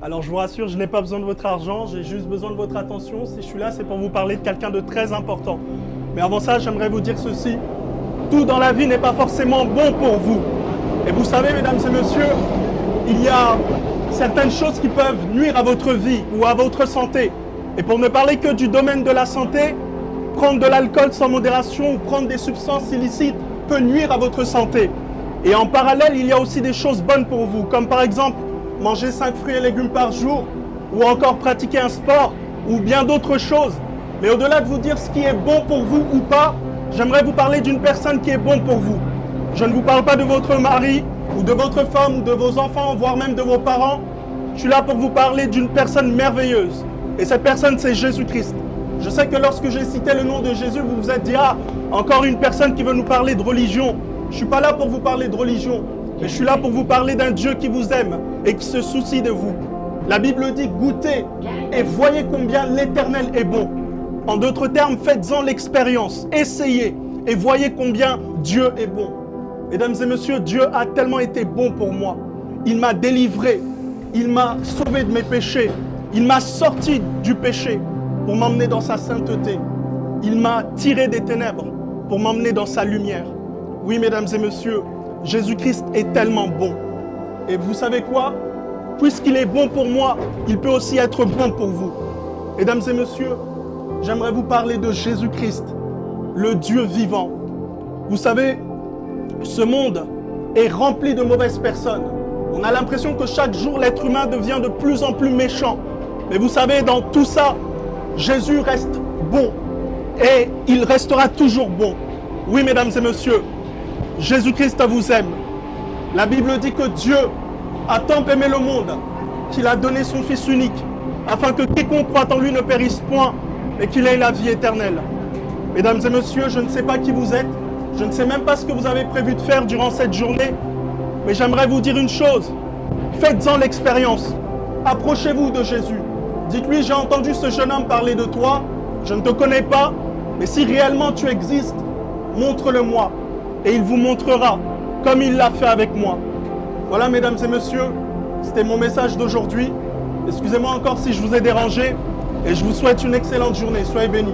Alors je vous rassure, je n'ai pas besoin de votre argent, j'ai juste besoin de votre attention. Si je suis là, c'est pour vous parler de quelqu'un de très important. Mais avant ça, j'aimerais vous dire ceci. Tout dans la vie n'est pas forcément bon pour vous. Et vous savez, mesdames et messieurs, il y a certaines choses qui peuvent nuire à votre vie ou à votre santé. Et pour ne parler que du domaine de la santé, prendre de l'alcool sans modération ou prendre des substances illicites peut nuire à votre santé. Et en parallèle, il y a aussi des choses bonnes pour vous, comme par exemple manger 5 fruits et légumes par jour, ou encore pratiquer un sport, ou bien d'autres choses. Mais au-delà de vous dire ce qui est bon pour vous ou pas, j'aimerais vous parler d'une personne qui est bon pour vous. Je ne vous parle pas de votre mari, ou de votre femme, ou de vos enfants, voire même de vos parents. Je suis là pour vous parler d'une personne merveilleuse. Et cette personne, c'est Jésus-Christ. Je sais que lorsque j'ai cité le nom de Jésus, vous vous êtes dit « Ah, encore une personne qui veut nous parler de religion ». Je ne suis pas là pour vous parler de religion, mais je suis là pour vous parler d'un Dieu qui vous aime et qui se soucie de vous. La Bible dit « Goûtez et voyez combien l'Éternel est bon ». En d'autres termes, faites-en l'expérience, essayez et voyez combien Dieu est bon. Mesdames et messieurs, Dieu a tellement été bon pour moi. Il m'a délivré, il m'a sauvé de mes péchés, il m'a sorti du péché pour m'emmener dans sa sainteté. Il m'a tiré des ténèbres pour m'emmener dans sa lumière. Oui, mesdames et messieurs, Jésus-Christ est tellement bon. Et vous savez quoi? Puisqu'il est bon pour moi, il peut aussi être bon pour vous. Mesdames et messieurs, j'aimerais vous parler de Jésus-Christ, le Dieu vivant. Vous savez, ce monde est rempli de mauvaises personnes. On a l'impression que chaque jour, l'être humain devient de plus en plus méchant. Mais vous savez, dans tout ça, Jésus reste bon. Et il restera toujours bon. Oui, mesdames et messieurs, Jésus-Christ vous aime. La Bible dit que Dieu a tant aimé le monde qu'il a donné son Fils unique, afin que quiconque croit en lui ne périsse point, mais qu'il ait la vie éternelle. Mesdames et messieurs, je ne sais pas qui vous êtes, je ne sais même pas ce que vous avez prévu de faire durant cette journée, mais j'aimerais vous dire une chose, faites-en l'expérience, approchez-vous de Jésus. Dites-lui, j'ai entendu ce jeune homme parler de toi, je ne te connais pas, mais si réellement tu existes, montre-le-moi. Et il vous montrera, comme il l'a fait avec moi. Voilà, mesdames et messieurs, c'était mon message d'aujourd'hui. Excusez-moi encore si je vous ai dérangé, et je vous souhaite une excellente journée. Soyez bénis.